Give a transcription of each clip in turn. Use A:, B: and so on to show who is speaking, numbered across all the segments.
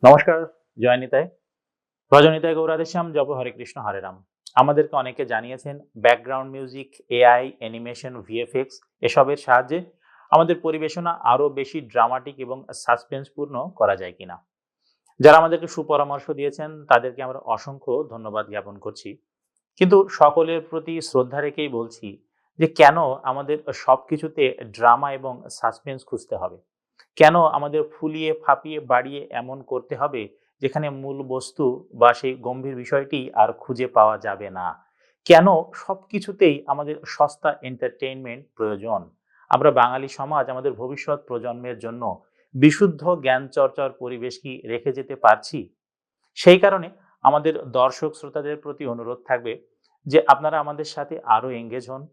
A: নমস্কার। জয় নিতাই। রজনিতাই গৌরাধেশ্যাম জপ হরে কৃষ্ণ হরে রাম। আমাদেরকে অনেকে জানিয়েছেন background music, AI, animation, VFX এসবের সাহায্যে আমাদের পরিবেশনা আরো বেশি ড্রামাটিক এবং সাসপেন্সপূর্ণ করা যায় কিনা। যারা আমাদেরকে সুপরামর্শ দিয়েছেন তাদেরকে আমরা অসংখ্য ধন্যবাদ জ্ঞাপন করছি। কিন্তু সকলের প্রতি শ্রদ্ধা রেখেই বলছি যে কেন আমাদের সবকিছুতে ড্রামা এবং সাসপেন্স খুঁজতে হবে? কেন আমাদের ফুলিয়ে ফাঁপিয়ে বাড়িয়ে এমন করতে হবে যেখানে মূল বস্তু বা সেই গম্ভীর বিষয়টি আর খুঁজে পাওয়া যাবে না? কেন সবকিছুতেই আমাদের সস্তা এন্টারটেইনমেন্ট প্রয়োজন? আমরা বাঙালি সমাজ আমাদের ভবিষ্যৎ প্রজন্মের জন্য বিশুদ্ধ জ্ঞান চর্চার পরিবেশ কি রেখে যেতে পারছি? সেই কারণে আমাদের দর্শক শ্রোতাদের প্রতি অনুরোধ থাকবে যে আপনারা আমাদের সাথে আরো এঙ্গেজ হন।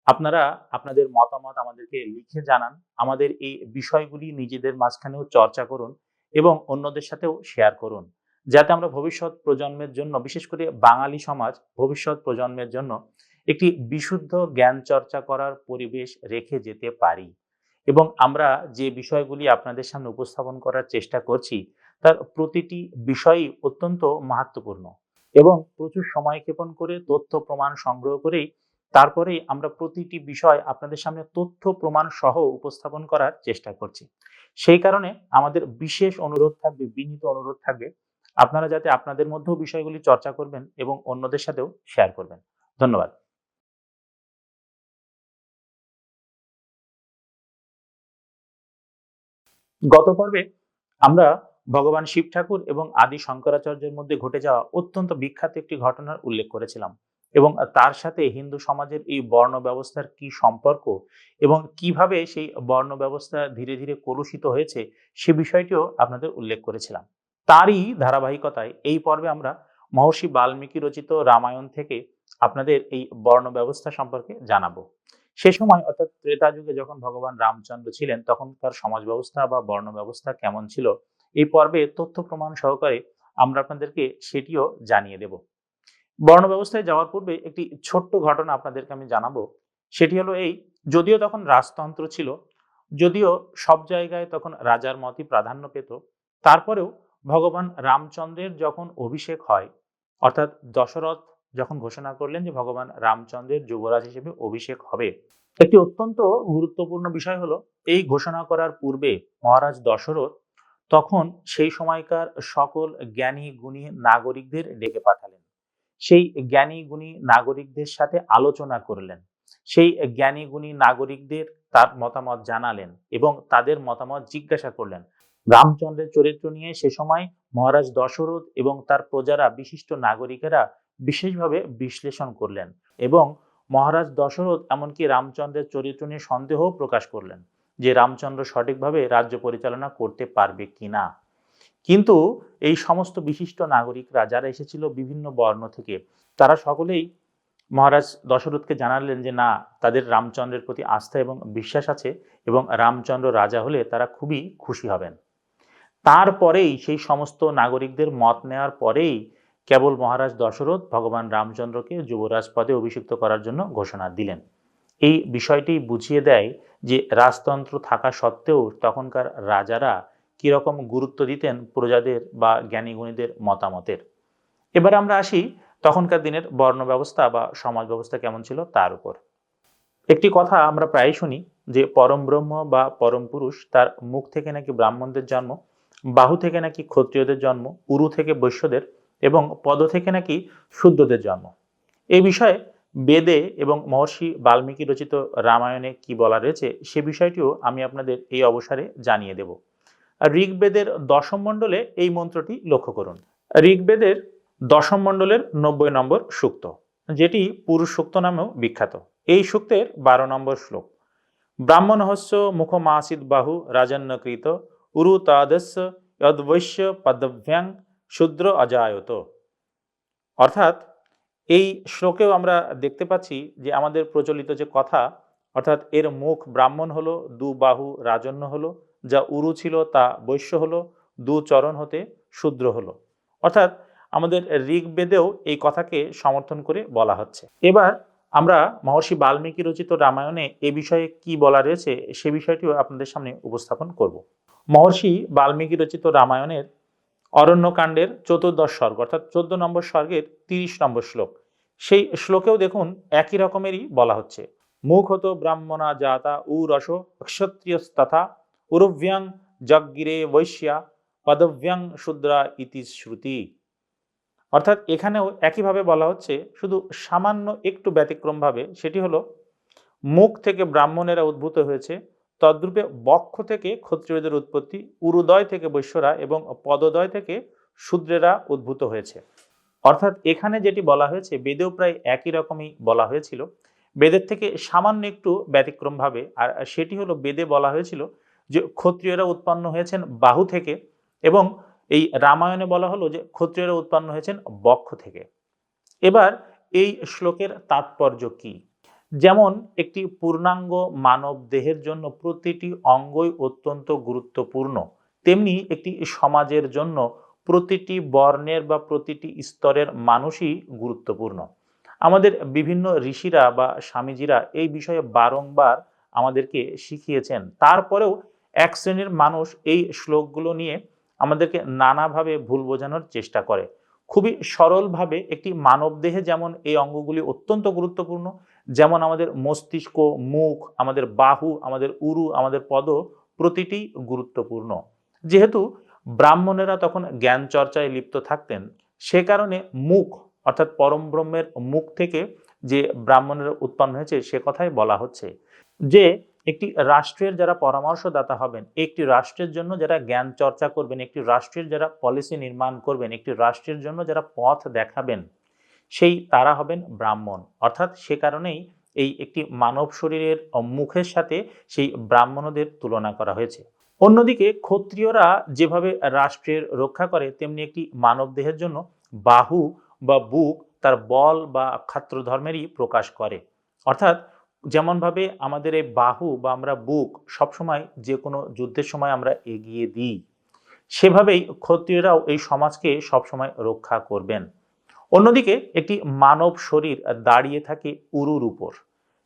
A: আপনারা আপনাদের মতামত আমাদেরকে লিখে জানান। আমাদের এই বিষয়গুলি নিজেদের মাঝখানেও চর্চা করুন এবং অন্যদের সাথেও শেয়ার করুন। যাতে আমরা ভবিষ্যৎ প্রজন্মের জন্য, বিশেষ করে বাঙালি সমাজ ভবিষ্যৎ প্রজন্মের জন্য একটি বিশুদ্ধ জ্ঞান চর্চা করার পরিবেশ রেখে যেতে পারি। এবং আমরা যে বিষয়গুলি আপনাদের সামনে উপস্থাপন করার চেষ্টা করছি তার প্রতিটি বিষয়ই অত্যন্ত মাহাত্ম্যপূর্ণ এবং প্রচুর সময় ক্ষেপণ করে তথ্য প্রমাণ সংগ্রহ করেই তারপরেই আমরা প্রতিটি বিষয় আপনাদের সামনে তথ্য প্রমাণ সহ উপস্থাপন করার চেষ্টা করছি। সেই কারণে আমাদের বিশেষ অনুরোধ থাকবে, বিনীত অনুরোধ থাকবে, আপনারা যাতে আপনাদের মধ্যেও বিষয়গুলি চর্চা করবেন এবং অন্যদের সাথেও শেয়ার করবেন। ধন্যবাদ। গত পর্বে আমরা ভগবান শিব ঠাকুর এবং আদি শঙ্করাচার্যের মধ্যে ঘটে যাওয়া অত্যন্ত বিখ্যাত একটি ঘটনার উল্লেখ করেছিলাম এবং তার সাথে হিন্দু সমাজের এই বর্ণ ব্যবস্থার কি সম্পর্ক এবং কিভাবে সেই বর্ণ ব্যবস্থা ধীরে ধীরে কলুষিত হয়েছে সে বিষয়টিও আপনাদের উল্লেখ করেছিলাম। তারই ধারাবাহিকতায় এই পর্বে আমরা মহর্ষি বাল্মীকি রচিত রামায়ণ থেকে আপনাদের এই বর্ণ ব্যবস্থা সম্পর্কে জানাবো। সে সময় অর্থাৎ ত্রেতা যুগে যখন ভগবান রামচন্দ্র ছিলেন তখনকার সমাজ ব্যবস্থা বা বর্ণ ব্যবস্থা কেমন ছিল, এই পর্বে তথ্য প্রমাণ সহকারে আমরা আপনাদেরকে সেটিও জানিয়ে দেব। বর্ণ ব্যবস্থায় যাওয়ার পূর্বে একটি ছোট্ট ঘটনা আপনাদেরকে আমি জানাবো। সেটি হলো এই, যদিও তখন রাজতন্ত্র ছিল, যদিও সব জায়গায় তখন রাজার মতই প্রাধান্য পেত, তারপরেও ভগবান রামচন্দ্রের যখন অভিষেক হয়, অর্থাৎ দশরথ যখন ঘোষণা করলেন যে ভগবান রামচন্দ্রের যুবরাজ হিসেবে অভিষেক হবে, একটি অত্যন্ত গুরুত্বপূর্ণ বিষয় হলো এই ঘোষণা করার পূর্বে মহারাজ দশরথ তখন সেই সময়কার সকল জ্ঞানী গুণী নাগরিকদের ডেকে পাঠালেন। সেই জ্ঞানী গুণী নাগরিকদের সাথে আলোচনা করলেন। সেই জ্ঞানী গুণী নাগরিকদের তার মতামত জানালেন এবং তাদের মতামত জিজ্ঞাসা করলেন। রামচন্দ্রের চরিত্র নিয়ে সে সময় মহারাজ দশরথ এবং তার প্রজারা, বিশিষ্ট নাগরিকেরা বিশেষভাবে বিশ্লেষণ করলেন এবং মহারাজ দশরথ এমনকি রামচন্দ্রের চরিত্র নিয়ে সন্দেহ প্রকাশ করলেন যে রামচন্দ্র সঠিকভাবে রাজ্য পরিচালনা করতে পারবে কিনা। কিন্তু এই সমস্ত বিশিষ্ট নাগরিকরা যারা এসেছিল বিভিন্ন বর্ণ থেকে, তারা সকলেই মহারাজ দশরথকে জানালেন যে না, তাদের রামচন্দ্রের প্রতি আস্থা এবং বিশ্বাস আছে এবং রামচন্দ্র রাজা হলে তারা খুবই খুশি হবেন। তারপরেই সেই সমস্ত নাগরিকদের মত নেওয়ার পরেই কেবল মহারাজ দশরথ ভগবান রামচন্দ্রকে যুবরাজ পদে অভিষিক্ত করার জন্য ঘোষণা দিলেন। এই বিষয়টি বুঝিয়ে দেয় যে রাজতন্ত্র থাকা সত্ত্বেও তখনকার রাজারা কিরকম গুরুত্ব দিতেন প্রজাদের বা জ্ঞানীগুণীদের মতামতের। এবার আমরা আসি তখনকার দিনের বর্ণ ব্যবস্থা বা সমাজ ব্যবস্থা কেমন ছিল তার উপর। একটি কথা আমরা প্রায় শুনি যে পরম ব্রহ্ম বা পরম পুরুষ তার মুখ থেকে নাকি ব্রাহ্মণদের জন্ম, বাহু থেকে নাকি ক্ষত্রিয়দের জন্ম, উরু থেকে বৈশ্যদের এবং পদ থেকে নাকি শূদ্রদের জন্ম। এই বিষয়ে বেদে এবং মহর্ষি বাল্মীকি রচিত রামায়ণে কি বলা রয়েছে সে বিষয়টিও আমি আপনাদের এই অবসরে জানিয়ে দেব। আর ঋগ্বেদের দশম মণ্ডলে এই মন্ত্রটি লক্ষ্য করুন। ঋগ্বেদের দশম মণ্ডলের 90 নম্বর সূক্ত, যেটি পুরুষ সূক্ত নামেও বিখ্যাত। এই সূক্তের 12 নম্বর শ্লোক। ব্রাহ্মণহস্য মুখমাসিদ বাহু রাজন্যকৃত উরু তাদস্য যদ্বৈশ্য পদভ্যাং শূদ্র অজায়ত। অর্থাৎ এই শ্লোকেও আমরা দেখতে পাচ্ছি যে আমাদের প্রচলিত যে কথা, অর্থাৎ এর মুখ ব্রাহ্মণ হলো, দু বাহু রাজন্য হলো, যা উরু ছিল তা বৈশ্য হলো, দু চরণ হতে শূদ্র হলো। অর্থাৎ আমাদের ঋগ্বেদেও এই কথাকে সমর্থন করে বলা হচ্ছে। এবার আমরা মহর্ষি বাল্মীকি রচিত রামায়ণে এ বিষয়ে কি বলা রয়েছে সে বিষয়টিও আপনাদের সামনে উপস্থাপন করব। মহর্ষি বাল্মীকি রচিত রামায়ণের অরণ্যকাণ্ডের 14 সর্গ অর্থাৎ 14 নম্বর স্বর্গের 30 নম্বর শ্লোক। সেই শ্লোকেও দেখুন একই রকমেরই বলা হচ্ছে, মুখ হতো ব্রাহ্মণা জাতা উরস ক্ষত্রিয়স্তথা উরব্যাং যজ্ঞিরে বৈশ্যা পদব্যাং শূদ্রা ইতি শ্রুতি। অর্থাৎ এখানেও একইভাবে বলা হচ্ছে, শুধু সামান্য একটু ব্যতিক্রমভাবে, সেটি হলো মুখ থেকে ব্রাহ্মণেরা উদ্ভূত হয়েছে, তদ্রূপে বক্ষ থেকে ক্ষত্রিয়দের উৎপত্তি, উরুদয় থেকে বৈশ্যরা এবং পদদয় থেকে শূদ্রেরা উদ্ভূত হয়েছে। অর্থাৎ এখানে যেটি বলা হয়েছে বেদেও প্রায় একই রকমই বলা হয়েছিল, বেদের থেকে সামান্য একটু ব্যতিক্রমভাবে। আর সেটি হলো, বেদে বলা হয়েছিল যে ক্ষত্রিয়রা উৎপন্ন হয়েছেন বাহু থেকে, এবং এই রামায়ণে বলা হলো যে ক্ষত্রিয়রা উৎপন্ন হয়েছেন বক্ষ থেকে। এবার এই শ্লোকের তাৎপর্য কি? যেমন একটি পূর্ণাঙ্গ মানব দেহের জন্য প্রতিটি অঙ্গই অত্যন্ত গুরুত্বপূর্ণ, তেমনি একটি সমাজের জন্য প্রতিটি বর্ণের বা প্রতিটি স্তরের মানুষই গুরুত্বপূর্ণ। আমাদের বিভিন্ন ঋষিরা বা স্বামীজিরা এই বিষয়ে বারংবার আমাদেরকে শিখিয়েছেন। তারপরেও এক শ্রেণীর মানুষ এই শ্লোকগুলো নিয়ে আমাদেরকে নানাভাবে ভুল বোঝানোর চেষ্টা করে। খুবই সরলভাবে একটি মানব দেহে যেমন এই অঙ্গগুলি অত্যন্ত গুরুত্বপূর্ণ, যেমন আমাদের মস্তিষ্ক, মুখ, আমাদের বাহু, আমাদের উরু, আমাদের পদ প্রতিটি গুরুত্বপূর্ণ। যেহেতু ব্রাহ্মণেরা তখন জ্ঞান চর্চায় লিপ্ত থাকতেন, সে কারণে মুখ অর্থাৎ পরম ব্রহ্মের মুখ থেকে যে ব্রাহ্মণেরা উৎপন্ন হয়েছে সে কথাই বলা হচ্ছে, যে একটি রাষ্ট্রের যারা পরামর্শদাতা হবেন, একটি রাষ্ট্রের জন্য যারা জ্ঞান চর্চা করবেন, একটি রাষ্ট্রের যারা পলিসি নির্মাণ করবেন, একটি রাষ্ট্রের জন্য যারা পথ দেখাবেন, সেই তারা হবেন ব্রাহ্মণ। অর্থাৎ সে কারণেই এই একটি মানব শরীরের মুখের সাথে সেই ব্রাহ্মণদের তুলনা করা হয়েছে। অন্যদিকে ক্ষত্রিয়রা যেভাবে রাষ্ট্রের রক্ষা করে, তেমনি একটি মানব দেহের জন্য বাহু বা বুক তার বল বা ক্ষাত্র ধর্মেরই প্রকাশ করে। অর্থাৎ যেমনভাবে আমাদের এই বাহু বা আমরা বুক সবসময় যে কোনো যুদ্ধের সময় আমরা এগিয়ে দিই, সেভাবেই ক্ষত্রিয়রাও এই সমাজকে সবসময় রক্ষা করবেন। অন্যদিকে একটি মানব শরীর দাঁড়িয়ে থাকে উরুর উপর,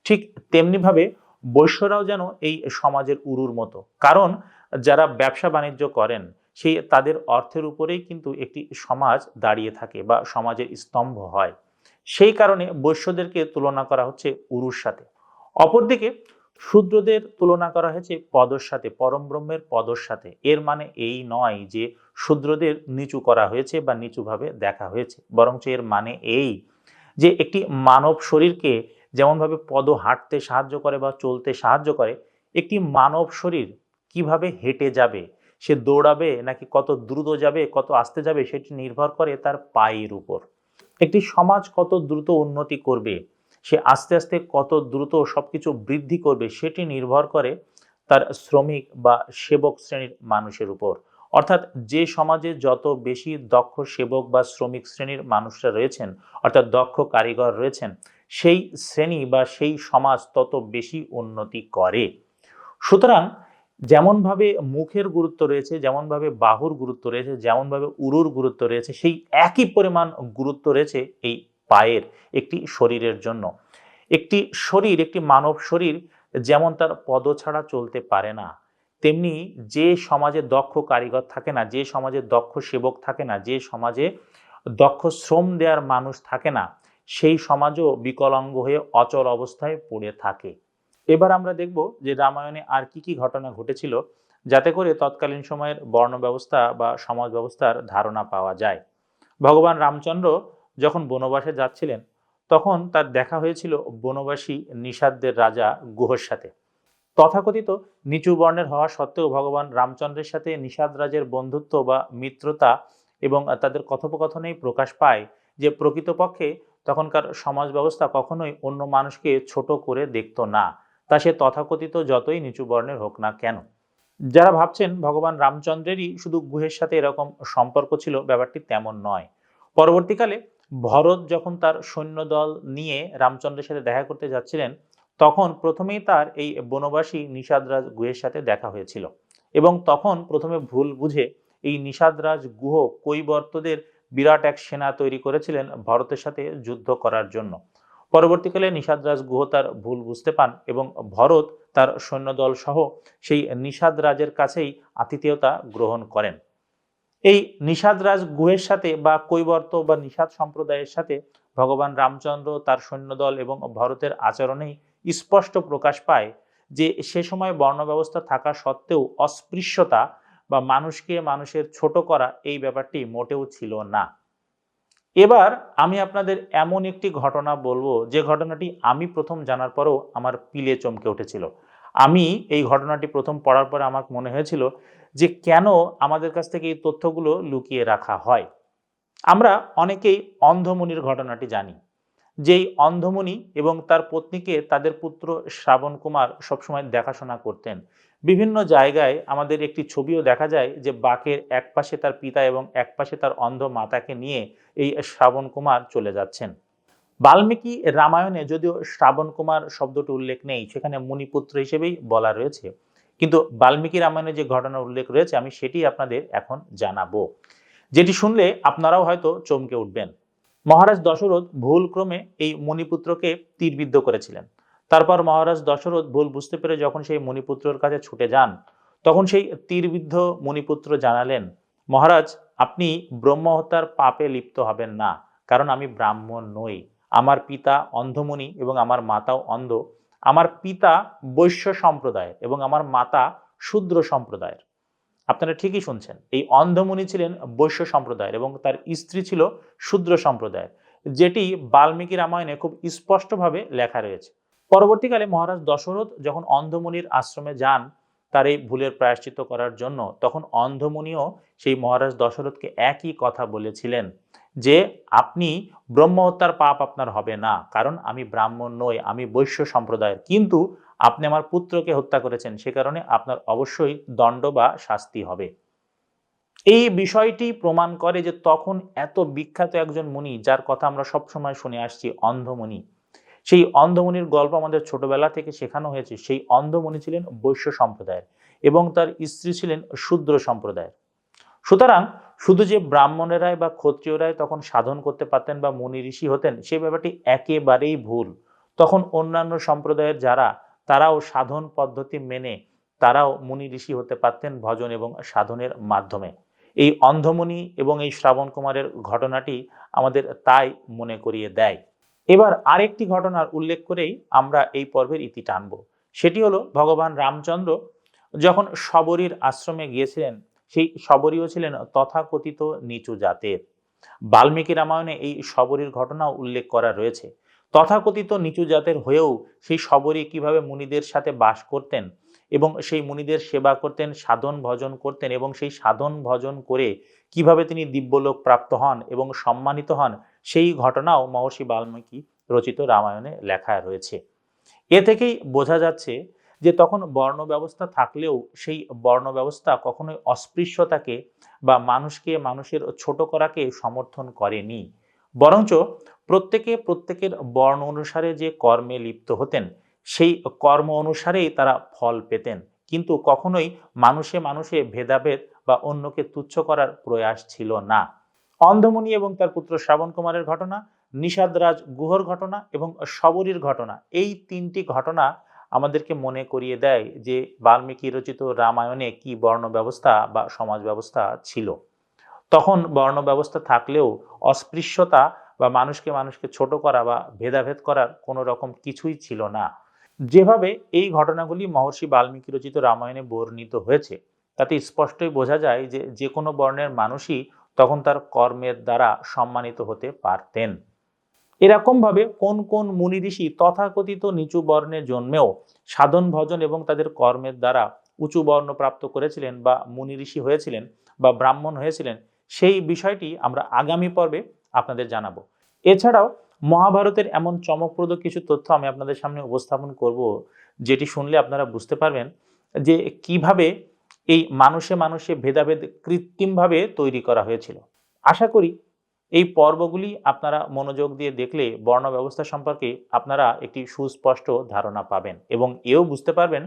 A: ঠিক তেমনিভাবে বৈশ্যরাও যেন এই সমাজের উরুর মতো। কারণ যারা ব্যবসা বাণিজ্য করেন, সেই তাদের অর্থের উপরেই কিন্তু একটি সমাজ দাঁড়িয়ে থাকে বা সমাজের স্তম্ভ হয়। সেই কারণে বৈশ্যদেরকে তুলনা করা হচ্ছে উরুর সাথে। অপরদিকে শূদ্রদের তুলনা করা হয়েছে পদর সাথে, পরম ব্রহ্মের পদর সাথে। এর মানে এই নয় যে শূদ্রদের নিচু করা হয়েছে বা নিচুভাবে দেখা হয়েছে, বরঞ্চ এর মানে এই যে একটি মানব শরীরকে যেমনভাবে পদ হাঁটতে সাহায্য করে বা চলতে সাহায্য করে, একটি মানব শরীর কিভাবে হেঁটে যাবে, সে দৌড়াবে নাকি কত দ্রুত যাবে, কত আস্তে যাবে, সেটি নির্ভর করে তার পায়ের উপর। একটি সমাজ কত দ্রুত উন্নতি করবে, সে আস্তে আস্তে কত দ্রুত সবকিছু বৃদ্ধি করবে, সেটি নির্ভর করে তার শ্রমিক বা সেবক শ্রেণীর মানুষের উপর। অর্থাৎ যে সমাজে যত বেশি দক্ষ সেবক বা শ্রমিক শ্রেণীর মানুষরা রয়েছেন, অর্থাৎ দক্ষ কারিগর রয়েছেন, সেই শ্রেণী বা সেই সমাজ তত বেশি উন্নতি করে। সুতরাং যেমনভাবে মুখের গুরুত্ব রয়েছে, যেমনভাবে বাহুর গুরুত্ব রয়েছে, যেমনভাবে উরুর গুরুত্ব রয়েছে, সেই একই পরিমাণ গুরুত্ব রয়েছে এই পায়ের একটি শরীরের জন্য। একটি শরীর, একটি মানব শরীর যেমন তার পদ ছাড়া চলতে পারে না, তেমনি যে সমাজে দক্ষ কারিগর থাকে না, যে সমাজে দক্ষ সেবক থাকে না, যে সমাজে দক্ষ শ্রম দেওয়ার মানুষ থাকে না, সেই সমাজও বিকলাঙ্গ হয়ে অচল অবস্থায় পড়ে থাকে। এবার আমরা দেখব যে রামায়ণে আর কি কি ঘটনা ঘটেছিল, যাতে করে তৎকালীন সময়ের বর্ণ ব্যবস্থা বা সমাজ ব্যবস্থার ধারণা পাওয়া যায়। ভগবান রামচন্দ্র যখন বনবাসে যাচ্ছিলেন, তখন তার দেখা হয়েছিল বনবাসী নিষাদদের রাজা গুহর সাথে। তথাকথিত নিচু বর্ণের হওয়া সত্ত্বেও ভগবান রামচন্দ্রের সাথে নিষাদ রাজের বন্ধুত্ব বা মিত্রতা এবং তাদের কথোপকথনেই প্রকাশ পায় যে প্রকৃতপক্ষে তখনকার সমাজ ব্যবস্থা কখনোই অন্য মানুষকে ছোট করে দেখতো না, তা সে তথাকথিত যতই নিচু বর্ণের হোক না কেন। যারা ভাবছেন ভগবান রামচন্দ্রেরই শুধু গুহের সাথে এরকম সম্পর্ক ছিল, ব্যাপারটি তেমন নয়। পরবর্তীকালে ভরত যখন তার সৈন্যদল নিয়ে রামচন্দ্রের সাথে দেখা করতে যাচ্ছিলেন, তখন প্রথমেই তার এই বনবাসী নিষাদরাজ গুহের সাথে দেখা হয়েছিল, এবং তখন প্রথমে ভুল বুঝে এই নিষাদরাজ গুহ কৈবর্তদের বিরাট এক সেনা তৈরি করেছিলেন ভরতের সাথে যুদ্ধ করার জন্য। পরবর্তীকালে নিষাদরাজ গুহ তার ভুল বুঝতে পান এবং ভরত তার সৈন্যদল সহ সেই নিষাদ রাজের কাছেই আতিথেয়তা গ্রহণ করেন। এই নিষাদ রাজ গুহের সাথে বা কৈবর্ত বা নিষাদ সম্প্রদায়ের সাথে ভগবান রামচন্দ্র, তার সৈন্যদল এবং ভরতের আচরণেই স্পষ্ট প্রকাশ পায় যে সে সময় বর্ণ ব্যবস্থা থাকা সত্ত্বেও অস্পৃশ্যতা বা মানুষকে মানুষের ছোট করা এই ব্যাপারটি মোটেও ছিল না। এবার আমি আপনাদের এমন একটি ঘটনা বলবো যে ঘটনাটি আমি প্রথম জানার পরেও আমার পিলে চমকে উঠেছিল। আমি এই ঘটনাটি প্রথম পড়ার পরে আমার মনে হয়েছিল যে কেন আমাদের কাছ থেকে এই তথ্যগুলো লুকিয়ে রাখা হয়। আমরা অনেকেই অন্ধমুনির ঘটনাটি জানি, যেই অন্ধমুনি এবং তার পত্নীকে তাদের পুত্র শ্রাবণ কুমার সবসময় দেখাশোনা করতেন। বিভিন্ন জায়গায় আমাদের একটি ছবিও দেখা যায় যে বাঁকের এক পাশে তার পিতা এবং এক পাশে তার অন্ধ মাতাকে নিয়ে এই শ্রাবণ কুমার চলে যাচ্ছেন। বাল্মীকি রামায়ণে যদিও শ্রাবণ কুমার শব্দটি উল্লেখ নেই, সেখানে মুনিপুত্র হিসেবেই বলা রয়েছে, কিন্তু বাল্মীকি রামায়ণে যে ঘটনার উল্লেখ রয়েছে আমি সেটি আপনাদের এখন জানাবো, যেটি শুনলে আপনারাও হয়তো চমকে উঠবেন। মহারাজ দশরথ ভুলক্রমে এই মণিপুত্রকে তীরবিদ্ধ করেছিলেন। তারপর মহারাজ দশরথ ভুল বুঝতে পেরে যখন সেই মণিপুত্রের কাছে ছুটে যান, তখন সেই তীরবিদ্ধ মণিপুত্র জানালেন, মহারাজ আপনি ব্রহ্মহত্যার পাপে লিপ্ত হবেন না, কারণ আমি ব্রাহ্মণ নই। আমার পিতা অন্ধমুনি এবং আমার মাতাও অন্ধ। আমার পিতা বৈশ্য সম্প্রদায়ের এবং আমার মাতা শূদ্র সম্প্রদায়ের। আপনারা ঠিকই শুনছেন, এই অন্ধমুনি ছিলেন বৈশ্য সম্প্রদায়ের এবং তার স্ত্রী ছিল শূদ্র সম্প্রদায়ের, যেটি বাল্মীকি রামায়ণে খুব স্পষ্টভাবে লেখা রয়েছে। পরবর্তীকালে মহারাজ দশরথ যখন অন্ধমুনির আশ্রমে যান তার এই ভুলের প্রায়শ্চিত্ত করার জন্য, তখন অন্ধমুনিও সেই মহারাজ দশরথকে একই কথা বলেছিলেন যে আপনি ব্রহ্মহত্যার পাপ আপনার হবে না, কারণ আমি ব্রাহ্মণ নই, আমি বৈশ্য সম্প্রদায়ের, কিন্তু আপনি আমার পুত্রকে হত্যা করেছেন, সে কারণে আপনার অবশ্যই দণ্ড বা শাস্তি হবে। এই বিষয়টি প্রমাণ করে যে তখন এত বিখ্যাত একজন মুনি যার কথা আমরা সবসময় শুনে আসছি, অন্ধমুনি, সেই অন্ধমুনির গল্প আমাদের ছোটবেলা থেকে শেখানো হয়েছে। সেই অন্ধমুনি ছিলেন বৈশ্য সম্প্রদায়ের এবং তার স্ত্রী ছিলেন শূদ্র সম্প্রদায়ের। সুতরাং শুধু যে ব্রাহ্মণেরাই বা ক্ষত্রিয়রাই তখন সাধন করতে পারতেন বা মুনি ঋষি হতেন, সেই ব্যাপারটি একেবারেই ভুল। তখন অন্যান্য সম্প্রদায়ের যারা, তারাও সাধন পদ্ধতি মেনে তারাও মুনি ঋষি হতে পারতেন ভজন এবং সাধনের মাধ্যমে। এই অন্ধমুনি এবং এই শ্রাবণ কুমারের ঘটনাটি আমাদের তাই মনে করিয়ে দেয়। এবার আরেকটি ঘটনার উল্লেখ করেই আমরা এই পর্বের ইতি টানব। সেটি হলো ভগবান রামচন্দ্র যখন শবরীর আশ্রমে গিয়েছিলেন, সেই শবরীও ছিলেন তথাকথিত নিচু জাতের। বাল্মীকি রামায়ণে এই শবরীর ঘটনাও উল্লেখ করা রয়েছে। তথাকথিত নিচু জাতের হয়েও সেই শবরী কিভাবে মুনিদের সাথে বাস করতেন এবং সেই মুনিদের সেবা করতেন, সাধন ভজন করতেন এবং সেই সাধন ভজন করে কিভাবে তিনি দিব্যলোক প্রাপ্ত হন এবং সম্মানিত হন, সেই ঘটনাও মহর্ষি বাল্মীকি রচিত রামায়ণে লেখা রয়েছে। এ থেকেই বোঝা যাচ্ছে যে তখন বর্ণ ব্যবস্থা থাকলেও সেই বর্ণ ব্যবস্থা কখনোই অস্পৃশ্যতাকে বা মানুষকে মানুষের ছোট করাকে সমর্থন করেনি, বরঞ্চ প্রত্যেকে প্রত্যেকের বর্ণ অনুসারে যে কর্মে লিপ্ত হতেন সেই কর্ম অনুসারেই তারা ফল পেতেন, কিন্তু কখনোই মানুষে মানুষে ভেদাভেদ বা অন্যকে তুচ্ছ করার প্রয়াস ছিল না। অন্ধমুনি এবং তার পুত্র শ্রাবণ কুমারের ঘটনা, নিষাদরাজ গুহর ঘটনা এবং শবরীর ঘটনা, এই তিনটি ঘটনা আমাদেরকে মনে করিয়ে দেয় যে বাল্মীকি রচিত রামায়ণে কি বর্ণ ব্যবস্থা বা সমাজ ব্যবস্থা ছিল। তখন বর্ণ ব্যবস্থা থাকলেও অস্পৃশ্যতা বা মানুষকে মানুষকে ছোট করা বা ভেদাভেদ করার কোনো রকম কিছুই ছিল না। যেভাবে এই ঘটনাগুলি মহর্ষি বাল্মীকি রচিত রামায়ণে বর্ণিত হয়েছে, তাতে স্পষ্টই বোঝা যায় যে যে কোনো বর্ণের মানুষই তখন তার কর্মের দ্বারা সম্মানিত হতে পারতেন। এরকম ভাবে কোন কোন মুনি ঋষি তথাকথিত নিচু বর্ণে জন্মেও সাধন ভজন এবং তাদের কর্মের দ্বারা উঁচু বর্ণ প্রাপ্ত করেছিলেন বা মুনি ঋষি হয়েছিলেন বা ব্রাহ্মণ হয়েছিলেন, সেই বিষয়টি আমরা আগামী পর্বে আপনাদের জানাবো। এছাড়াও মহাভারতের এমন চমকপ্রদ কিছু তথ্য আমি আপনাদের সামনে উপস্থাপন করব, যেটি শুনলে আপনারা বুঝতে পারবেন যে কিভাবে এই মানুষে মানুষে ভেদাভেদ কৃত্রিমভাবে তৈরি করা হয়েছিল। আশা করি এই পর্বগুলি আপনারা মনোযোগ দিয়ে দেখলে বর্ণ ব্যবস্থা সম্পর্কে আপনারা একটি সুস্পষ্ট ধারণা পাবেন এবং এও বুঝতে পারবেন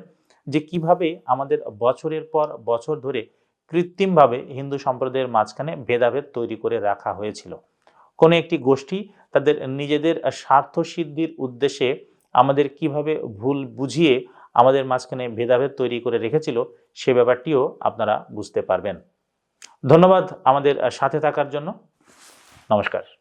A: যে কিভাবে আমাদের বছরের পর বছর ধরে কৃত্রিমভাবে হিন্দু সম্প্রদায়ের মাঝখানে ভেদাভেদ তৈরি করে রাখা হয়েছিল। কোনো একটি গোষ্ঠী তাদের নিজেদের স্বার্থ সিদ্ধির উদ্দেশ্যে আমাদের কিভাবে ভুল বুঝিয়ে আমাদের মাঝখানে ভেদাভেদ তৈরি করে রেখেছিল, সে ব্যাপারটিও আপনারা বুঝতে পারবেন। ধন্যবাদ আমাদের সাথে থাকার জন্য। নমস্কার।